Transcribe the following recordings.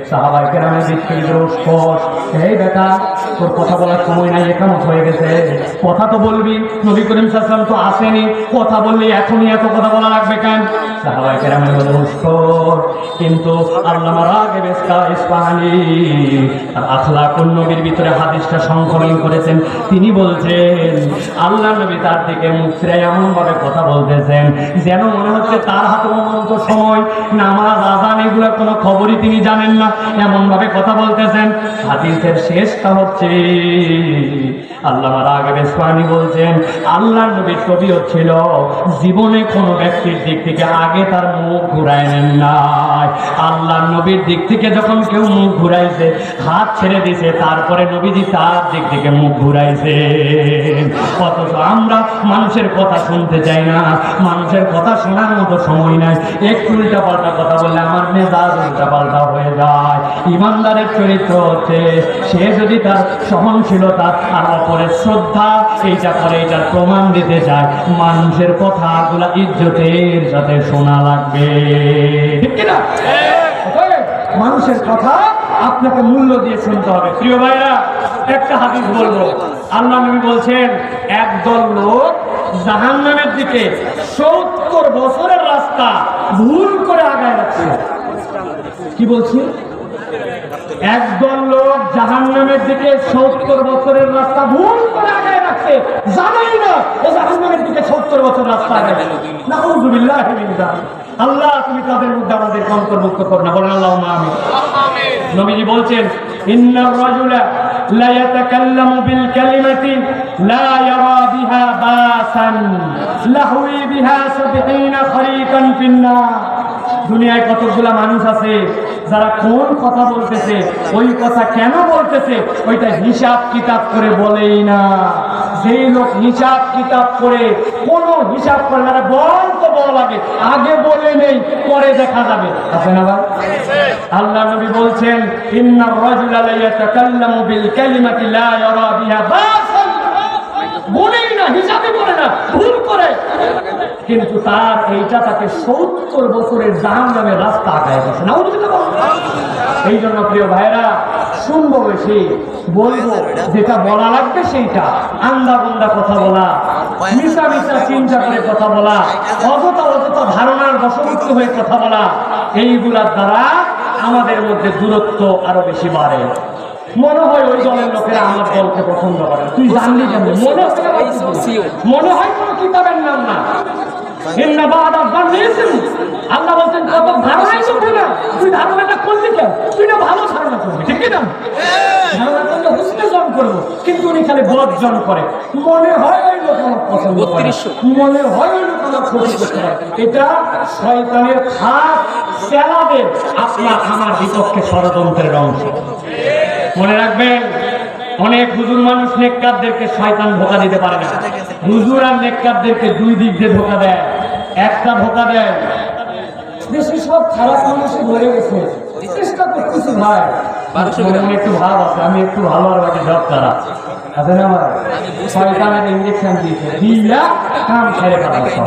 সাহাবায়ে কেরামের বিচ্ছিন্ন উৎকট, এই বেটা তোর কথা বলার সময় নাই, একামত হয়ে গেছে, কথা তো বলবি, নবী করিম সাল্লাল্লাহু আলাইহি ওয়াসাল্লাম তো আসেনি, কথা বললি এখনই এত কথা বলা লাগবে কেন? সাহাবায়ে কেরামের বলে উৎকট, কিন্তু আল্লামা রাগিব ইসফাহানি আর আখলাকুন নবীর ভিতরে হাদিসটা সংকলন করেছেন। তিনি বলছেন আল্লাহ নবী তার দিকে মুখ ফিরে এমন ভাবে কথা বলতেছেন যেন মনে হচ্ছে তার হাতে অনন্ত সময় নামাজ আযান এগুলো কোনো খবরই তিনি জানেন না, এমন ভাবে কথা বলতেছেন। হাদিসের শেষটা হচ্ছে আল্লামা রাগিব ইসফাহানি বলছেন আল্লাহ নবীর তবিয়ত ছিল জীবনে কোনো ব্যক্তির দিক থেকে আগে তার মুখ ঘুরায় নেন নাই। আল্লাহ নবীর দিক থেকে যখন কেউ মুখ ঘুরাইছে, হাত ছেড়ে দিছে, তারপরে নবীজি তার দিক থেকে মুখ ঘুরাইছে। অথচ আমরা মানুষের কথা শুনতে চাই না, মানুষের কথা শোনার মতো সময় নাই। একটু উল্টা পাল্টা কথা বললে আমার মেজাজ উল্টা পাল্টা হয়ে যায়। ইমানদারের চরিত্র হচ্ছে সে যদি তার সহনশীলতা আর অপরের শ্রদ্ধা এইটা করে এইটার প্রমাণ দিতে চায়, মানুষের কথাগুলা ইজ্জতের সাথে শোনা লাগবে, ঠিক কিনা? মানুষের কথা আপনাকে মূল্য দিয়ে শুনতে হবে। প্রিয় ভাইরা, একটা হাদিস বলবো। আল্লাহ নবী বলছেন একদল লোক জাহান্নামের দিকে 70 বছরের রাস্তা ভুল করে আগায় রাখছে। কি বলছি? একদল লোক জাহান্নামের দিকে 70 বছরের রাস্তা ভুল করে আগায় রাখছে, জানাই না ও জাহান্নামের দিকে 70 বছর রাস্তা আগায়। নাউযুবিল্লাহি মিন যালিক। আল্লাহ তুমি তাদের মধ্যে আমাদের অন্তর্ভুক্ত করো না, বলেন আল্লাহুম্মা আমিন। নবীজি বলছেন ইন্নার রাজুলা লা ইয়াতাকাল্লামু বিল কালিমাতি লা ইয়ারা বিহা বাসান লাহুই বিহা 70 খরিকান ফিন্নার। দুনিয়ায় কতগুলা মানুষ আছে যারা কোন কথা বলতেছে, ওই কথা কেন বলতেছে ওইটা হিসাব কিতাব করে বলেই না। যেই লোক হিসাব কিতাব করে কোনো হিসাব করে না, বল তো বল আগে বলে নেই পরে দেখা যাবে, আছে না ভাই? আল্লাহ নবী বলছেন ইন্নার রাজুলা লা ইয়াতাকাল্লামু বিল কালিমাতি লা ইয়ারা বিহা বাসান, বলেই না, হিসাবে বলে না, ভুল করে, কিন্তু তার এইটা তাকে 70 বছরের জাহান্নামের রাস্তা আগায় গেছে। এই জন্য প্রিয় ভাইরা, শুনবো বেশি, বলবো যেটা বলা লাগবে সেইটা, আন্দা বন্দা কথা বলা, মিশা মিশা চিন্তা করে কথা বলা, অযথা অযথা ধারণার বশবর্তী হয়ে কথা বলা, এইগুলার দ্বারা আমাদের মধ্যে দূরত্ব আরো বেশি বাড়ে। মনে হয় ওই দলের লোকেরা আমার দলকে পছন্দ করে, তুই জানলি কেমন? মনে হয় কোনো কিতাবের নাম না। আল্লাহ বলছেন কত ধারণাই করবে না, তুই ধারণাটা করলি কেন? তুই না ভালো ধারণা করবি, ঠিক না? ধারণা করলে হুসনে জন করবো, কিন্তু উনি খালি বর্জন করে। মনে হয় ওই লোক আমার পছন্দ করে, মনে হয় ওই লোক আমার ক্ষতি করতে পারে। এটা শয়তানের খাস সেলাদের আপনার আমার বিপক্ষে ষড়যন্ত্রের অংশ। মনে রাখবেন, অনেক হুজুর মানুষ নেককারদেরকে শয়তান ধোঁকা দিতে পারে না। হুজুর আর নেককারদেরকে দুই দিক দিয়ে ধোঁকা দেয়। একটা ধোঁকা দেয় দেশে সব খারাপ মানুষই ধরে গেছে, চেষ্টা করতেছি ভাই, একটু ভাব আছে, আমি একটু ভালো আর বাকি সব খারাপ আছে না ভাই? শয়তানের ইনজেকশন দিয়েছে, দিয়া কাম ছেড়ে ফেলাচ্ছে,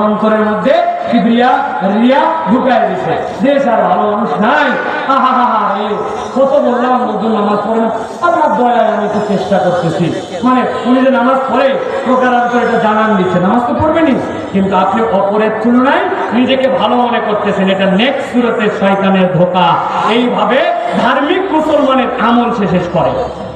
অন্তরের মধ্যে কিবরিয়া রিয়া ঢুকায় দিছে, দেশ আর ভালো মানুষ নাই। কত বললাম নতুন নামাজ পড়ে না, আপনার দয়ায় আমি তো চেষ্টা করতেছি। মানে উনি যে নামাজ পড়ে প্রকারান্তর এটা জানান দিচ্ছে, নামাজ তো পড়বেনি, কিন্তু আপনি অপরের তুলনায় নিজেকে ভালো মনে করতেছেন, এটা নেক্সট সুরতের শয়তানের ধোঁকা। এইভাবে ধার্মিক মুসলমানের আমল শেষ করে।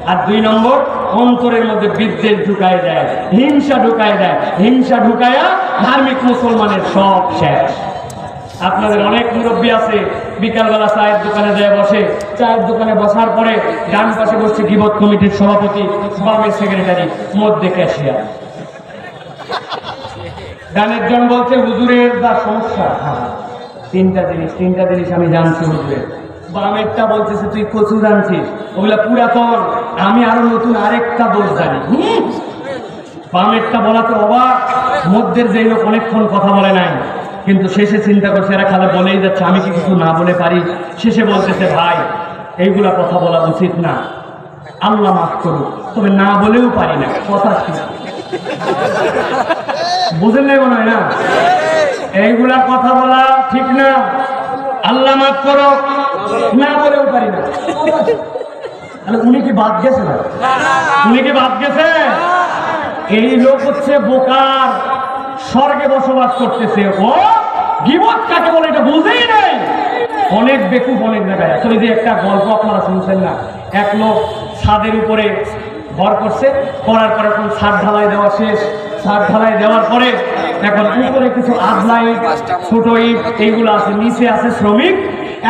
আর 2 নম্বর, অন্তরের মধ্যে বিদ্বেষ ঢুকায় দেয়, হিংসা ঢুকায় দেয়, হিংসা ঢুকায়া ধার্মিক মুসলমানের সব শেষ। আপনাদের অনেক মুরব্বী আছে বিকালবেলা চায়ের দোকানে যায় বসে, চায়ের দোকানে বসার পরে ডান পাশে বসছে গীবত কমিটির সভাপতি, বামে সেক্রেটারি, মধ্যে ক্যাশিয়ার। ডানের জন বলছে হুজুরের যা সমস্যা, তিনটা জিনিস আমি জানছি হুজুরের। বামেরটা বলতেছে তুই কচু জানছিস, ওগুলা পুরাতন, আমি আরো নতুন আরেকটা দোষ জানি। বামেরটা বলাতে অবাক, মধ্যের যে লোক অনেকক্ষণ কথা বলে নাই, কিন্তু শেষে চিন্তা করছে এরা খালি বলেই যাচ্ছে, আমি কি কিছু না বলে পারি? শেষে বলতেছে ভাই এইগুলা কথা বলা উচিত না, আল্লাহ মাফ করুক, তবে না বলেও পারি না, কথা ঠিক বুঝেন নাই মনে হয় না? এইগুলা কথা বলা ঠিক না, আল্লাহ মাফ করো, না বলেও পারি তাহলে উনি কি বাদ গেছে না? উনি কি বাদ গেছে? এই লোক হচ্ছে বোকার, স্বর্গে বসবাস করতেছে। ও গীবত কাকে বলে এটা বুঝেই নাই। অনেক বেকুব অনেক জায়গায়। আসলে যে একটা গল্প আপনারা শুনছেন না, এক লোক ছাদের উপরে ঘর করছে, করার পরে এখন ছাদ ঢালাই দেওয়া শেষ। ছাদ ঢালাই দেওয়ার পরে এখন উপরে কিছু আধলা ইট, ছোট ইট এইগুলো আছে, নিচে আছে শ্রমিক।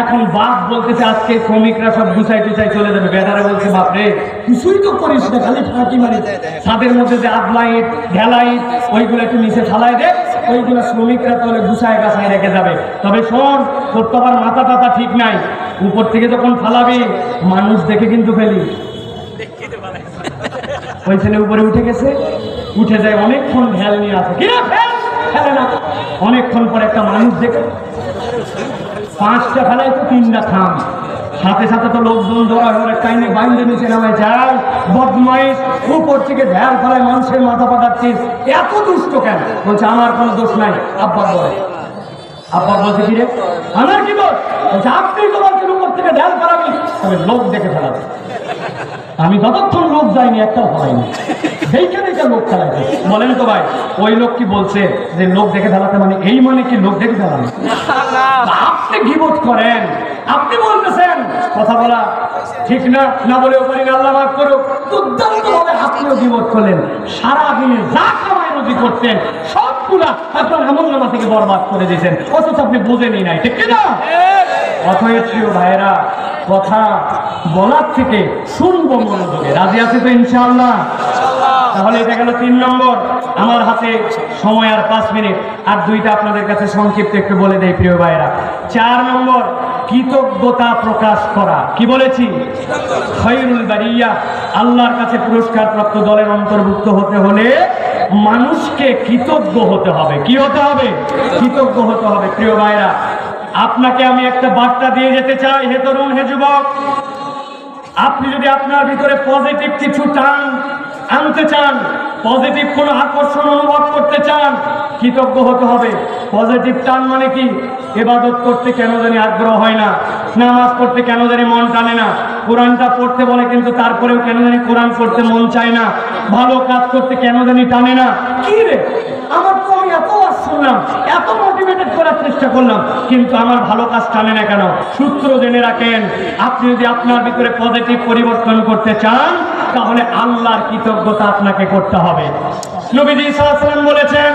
এখন বাপ বলতেছে আজকে শ্রমিকরা সব গুছাই টুছাই চলে যাবে। বেটারা বলছে বাপরে কিছুই তো করিস না, খালি ফাঁকি মারি। ছাদের মধ্যে যে আধলা ইট, ঢেলা ইট ওইগুলো একটু নিচে ঢালাই দে, ওইগুলো শ্রমিকরা তাহলে গুছায় গাছায় রেখে যাবে। তবে শোন, তোর তো আবার মাথা টাথা ঠিক নাই, উপর থেকে যখন ফালাবি মানুষ দেখে কিন্তু ফেলি। ওই ছেলে উপরে উঠে গেছে, উঠে যায়, অনেকক্ষণ ঢেল নিয়ে আসে, কি না ফেলে না। অনেকক্ষণ পরে একটা মানুষ দেখে 5টা ফেলায় তো 3টা থাম। সাথে সাথে তো লোকজন জড়া হয়ে টাইনে বাইরে নিচে নামে যায়। বদমাইশ, উপর থেকে ঢেল ফেলায় মানুষের মাথা পাঠাচ্ছিস, এত দুষ্ট কেন? বলছে আমার কোনো দোষ নাই। আব্বা বলে, আব্বা বলছে কি রে আমার কি দোষ? বলছে আপনি তো বলছেন উপর থেকে ঢেল ফেলাবি, তবে লোক দেখে ফেলাবে। আমি যতক্ষণ লোক যাইনি একটাও ফেলাইনি, সেইখানে লোক ফেলাইছে। বলেন তো ভাই, ওই লোক কি বলছে যে লোক দেখে ফেলাতে মানে এই মানে কি লোক দেখে ফেলানো? আপনি গীবত করেন, আপনি বলতেছেন কথা বলা ঠিক না, না বলেও পারি না, আল্লাহ মাফ করুক। দুর্দান্ত ভাবে আপনিও গীবত করলেন, সারাদিনে যা কামাই রুজি করতেন সবগুলা আপনার আমলনামা থেকে বরবাদ করে দিয়েছেন, অথচ আপনি বুঝেনি নাই, ঠিক না? অতএব প্রিয় ভাইয়েরা, কথা বলার থেকে শুনবো মনোযোগে। রাজি আছে তো ইনশাআল্লাহ? তাহলে এটা গেল 3 নম্বর। আমার হাতে সময় আর 5 মিনিট, আর 2টা আপনাদের কাছে সংক্ষিপ্ত একটু বলে দেই প্রিয় ভাইয়েরা। 4 নম্বর, কৃতজ্ঞতা প্রকাশ করা। কি বলেছি? খৈরুল বারিয়া, আল্লাহর কাছে পুরস্কার প্রাপ্ত দলের অন্তর্ভুক্ত হতে হলে মানুষকে কৃতজ্ঞ হতে হবে। কি হতে হবে? কৃতজ্ঞ হতে হবে। প্রিয় ভাইরা, আপনাকে আমি একটা বার্তা দিয়ে যেতে চাই। হে তরুণ, হে যুবক, আপনি যদি আপনার ভিতরে পজিটিভ কিছু আনতে চান, পজিটিভ কোনো আকর্ষণ অনুভব করতে চান, কৃতজ্ঞ হতে হবে। পজিটিভ টান মানে কি? ইবাদত করতে কেন জানি আগ্রহ হয় না, নামাজ পড়তে কেন জানি মন টানে না, কোরআনটা পড়তে বলে কিন্তু তারপরেও কেন জানি কোরআন পড়তে মন চায় না, ভালো কাজ করতে কেন জানি টানে না। কি রে, আমার তো আমি এত ওয়াজ শুনলাম, এত মোটিভেটেড করার চেষ্টা করলাম, কিন্তু আমার ভালো কাজ টানে না কেন? সূত্র জেনে রাখেন, আপনি যদি আপনার ভিতরে পজিটিভ পরিবর্তন করতে চান, তাহলে আল্লাহর কৃতজ্ঞতা আপনাকে করতে হবে। নবীজি সাল্লাল্লাহু আলাইহি ওয়াসাল্লাম বলেছেন,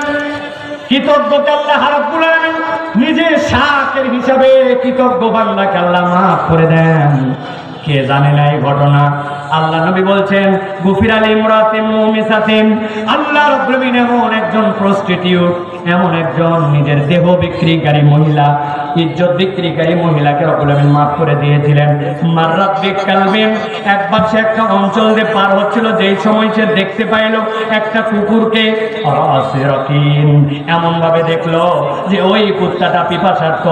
কৃতজ্ঞতা আল্লাহ রাব্বুল আলামিন নিজের শাকের হিসাবে কৃতজ্ঞ বান্দাকে আল্লাহ মাফ করে দেন। কে জানে না এই ঘটনা? আল্লাহ নবী বলছেন, গুফিরা লিমরাতিন মুমিসাতিন, আল্লাহ রাব্বুল আলামিন এমন একজন প্রস্টিটিউট, এমন একজন নিজের দেহ বিক্রিকারী মহিলা, ইজ্জত বিক্রিকারী মহিলাকে রব্বুল আলামিন মাফ করে দিয়েছিলেন। মাররাত বিকালবিন, একবার সে একটা অঞ্চল দিয়ে পার হচ্ছিল, যেই সময় সে দেখতে পাইল একটা কুকুরকে, আসিরাকিন, এমন ভাবে দেখলো যে ওই কুত্তাটা পিপাসার্থ,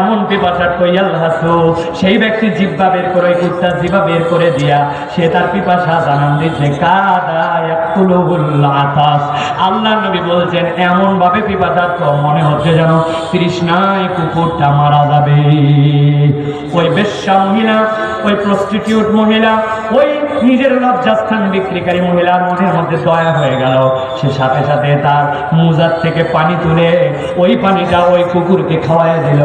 এমন পিপাসার্থ, ইয়ালহাসু, সেই ব্যক্তি জিহ্বা বের করে, ওই কুত্তা জিহ্বা বের করে দিয়া সে তার পিপাসা জানান দিচ্ছে। কাদা ইয়াকুলুল আতাস, আল্লাহ নবী বলছেন এমন ভাবে পিপাসার্থ মনে হচ্ছে যেন তৃষ্ণায় কুকুরটা মারা যাবে। ওই বেশ্যা মহিলা, ওই প্রস্টিটিউট মহিলা, ওই নিজের লজ্জাস্থান বিক্রিকারী মহিলার মনের মধ্যে দয়া হয়ে গেল। সে সাথে সাথে তার মুজার থেকে পানি তুলে ওই পানিটা ওই কুকুরকে খাওয়াই দিল।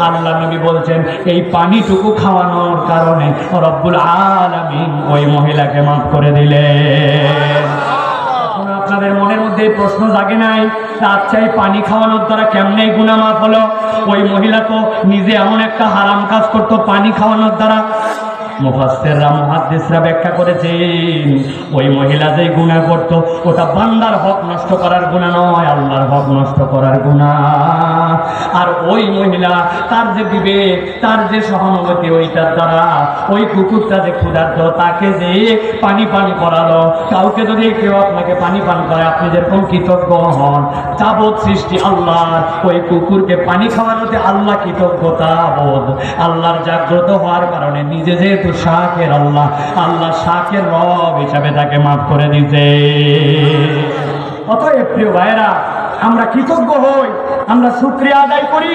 আল্লাহ নবী বলছেন এই পানিটুকু খাওয়ানোর কারণে রব্বুল আলামিন ওই মহিলাকে মাফ করে দিলেন। আপনাদের মনের মধ্যে প্রশ্ন জাগে নাই, আচ্ছা এই পানি খাওয়ানোর দ্বারা কেমনে গুনাহ মাফ হলো? ওই মহিলা তো নিজে এমন একটা হারাম কাজ করতো পানি খাওয়ানোর দ্বারা। মুফাসসিররা, মুহাদ্দিসরা ব্যাখ্যা করেছেন, ওই মহিলা যে গুনাহ করত ওটা বান্দার হক নষ্ট করার গুনাহ নয়, আল্লাহর হক নষ্ট করার গুনাহ। আর ওই মহিলা তার যে বিবেক, তার যে সহানুভূতি, ওইটার দ্বারা ওই কুকুরটা যে ক্ষুধার্ত তাকে যে পানি পান করালো। কাউকে যদি কেউ আপনাকে পানি পান করে, আপনি যেরকম কৃতজ্ঞ হন, যাবৎ সৃষ্টি আল্লাহর ওই কুকুরকে পানি খাওয়ানোতে আল্লাহ কৃতজ্ঞতা বোধ, আল্লাহর জাগ্রত হওয়ার কারণে নিজে যেহেতু শাকের আল্লাহ, আল্লাহ শাকের রব হিসাবে তাকে মাফ করে দিতে। অতএব প্রিয় ভাইয়েরা, আমরা কৃতজ্ঞ হই, আমরা শুকরিয়া আদায় করি,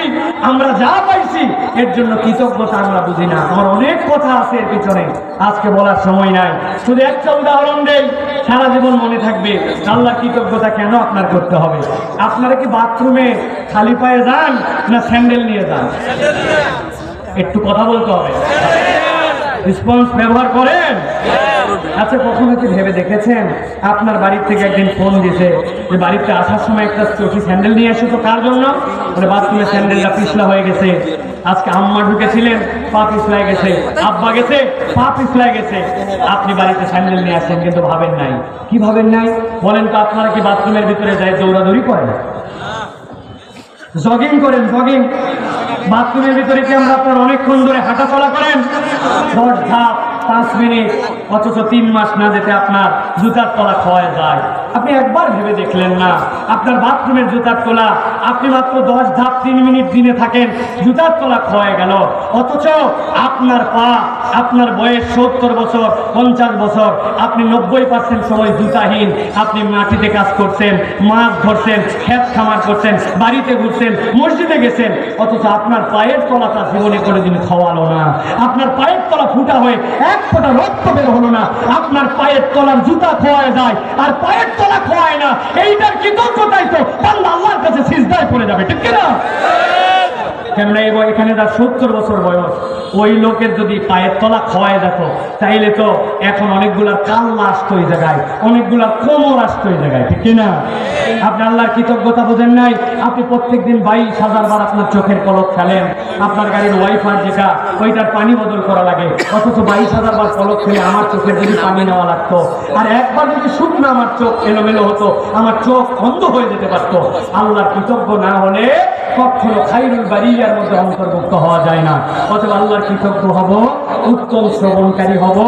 আমরা যা পাইছি এর জন্য কৃতজ্ঞতা আমরা বুঝি না। আমার অনেক কথা আছে এর পিছনে, আজকে বলার সময় নাই। শুধু একটা উদাহরণ দেই, সারা জীবন মনে থাকবে। আল্লাহ কৃতজ্ঞতা কেন আপনার করতে হবে? আপনারা কি বাথরুমে খালি পায়ে যান না স্যান্ডেল নিয়ে যান? একটু কথা বলতে হবে। রেসপন্স ব্যবহার করেন? আচ্ছা, কখনো কি ভেবে দেখেছেন আপনার বাড়ির থেকে একদিন ফোন দিছে যে বাড়িতে আসার সময় একটা চটি স্যান্ডেল নিয়ে আসো? তো কার জন্য? মানে বাথরুমে স্যান্ডেলটা পিছলা হয়ে গেছে। আজকে আম্মা ঢুকেছিলেন, পা পিছলায় গেছে, আব্বা গেছে, পা পিছলায় গেছে। আপনি বাড়িতে স্যান্ডেল নিয়ে আসেন কিন্তু ভাবেন নাই। কি ভাবেন নাই বলেন তো? আপনারা কি বাথরুমের ভিতরে যায় দৌড়াদৌড়ি করেন, জগিং করেন? জগিং বাথরুমের ভিতরে কি আমরা আপনার অনেকক্ষণ ধরে হাঁটা চলা করেন? 10 ধাপ 5 মিনিট, অথচ 3 মাস না যেতে আপনার জুতার তলা ক্ষয় যায়। আপনি একবার ভেবে দেখলেন না আপনার বাথরুমের জুতার তলা, আপনি মাত্র 10 ধাপ 3 মিনিট দিনে থাকেন, জুতার তলা ক্ষয় গেল। অথচ আপনার পা, আপনার বয়স 70 বছর 50 বছর, আপনি 90% সময় জুতাহীন। আপনি মাটিতে কাজ করছেন, মাছ ধরছেন, ক্ষেত খামার করছেন, বাড়িতে ঘুরছেন, মসজিদে গেছেন, অথচ আপনার পায়ের তলাটা জীবনে কোনোদিন খাওয়ালো না। আপনার পায়ের তলা ফুটা হয়ে এক ফোঁটা রক্ত বের হলো না। আপনার পায়ের তলার জুতা খোয়া যায় আর পায়ের তলা খোয়ায় না। এইটার কৃতজ্ঞতাই তো বান্দা আল্লাহর কাছে সিজদায় পড়ে যাবে, ঠিক কিনা? কেননা এখানে তার 70 বছর বয়স, ওই লোকের যদি পায়ের তলা খোয়ায় যেত তাইলে তো এখন অনেকগুলার কাল্লা আসতো ওই জায়গায়, অনেকগুলার কোমর আসতো ওই জায়গায়, ঠিক কিনা? আপনি আল্লাহর কৃতজ্ঞতা বোঝেন নাই। আপনি প্রত্যেকদিন 22,000 বার আপনার চোখের পলক ফেলেন। আপনার গাড়ির ওয়াইফার যেটা, ওইটার পানি বদল করা লাগে, অথচ 22,000 বার পলক ফেলে আমার চোখের যদি পানি নেওয়া লাগতো, আর একবার যদি শুকনো আমার চোখ এলোমেলো হতো, আমার চোখ অন্ধ হয়ে যেতে পারতো। আল্লাহর কৃতজ্ঞ না হলে কখনো খাইরুল বারিয়ার মধ্যে অন্তর্ভুক্ত হওয়া যায় না। অথবা আল্লাহর কৃতজ্ঞ হব, উত্তম শ্রবণকারী হব,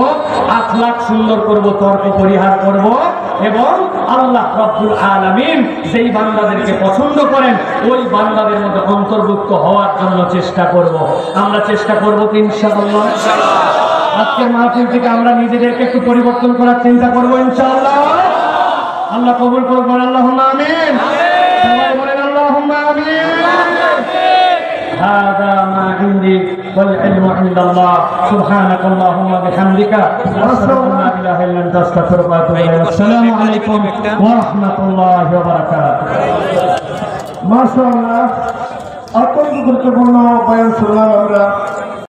আখলাক সুন্দর করব, তর্ক পরিহার করব, এবং আল্লাহ রাব্বুল আলামিন যেই বান্দাদেরকে পছন্দ করেন ওই বান্দাদের মধ্যে অন্তর্ভুক্ত হওয়ার জন্য চেষ্টা করব। আমরা চেষ্টা করব ইনশাআল্লাহ। আজকের মাহফিল থেকে আমরা নিজেদেরকে একটু পরিবর্তন করার চিন্তা করব ইনশাআল্লাহ। আল্লাহ কবুল করবেন, আল্লাহুম্মা আমিন। সবাই বলেন আল্লাহুম্মা আমিন। هذا ما عندي والعلم عند الله سبحانك اللهم وبحمدك أشهد أن لا إله إلا أنت أستغفرك وأتوب إليك السلام عليكم ورحمة الله وبركاته মাশাআল্লাহ, অত্যন্ত গুরুত্বপূর্ণ বয়ান শুনলাম আমরা।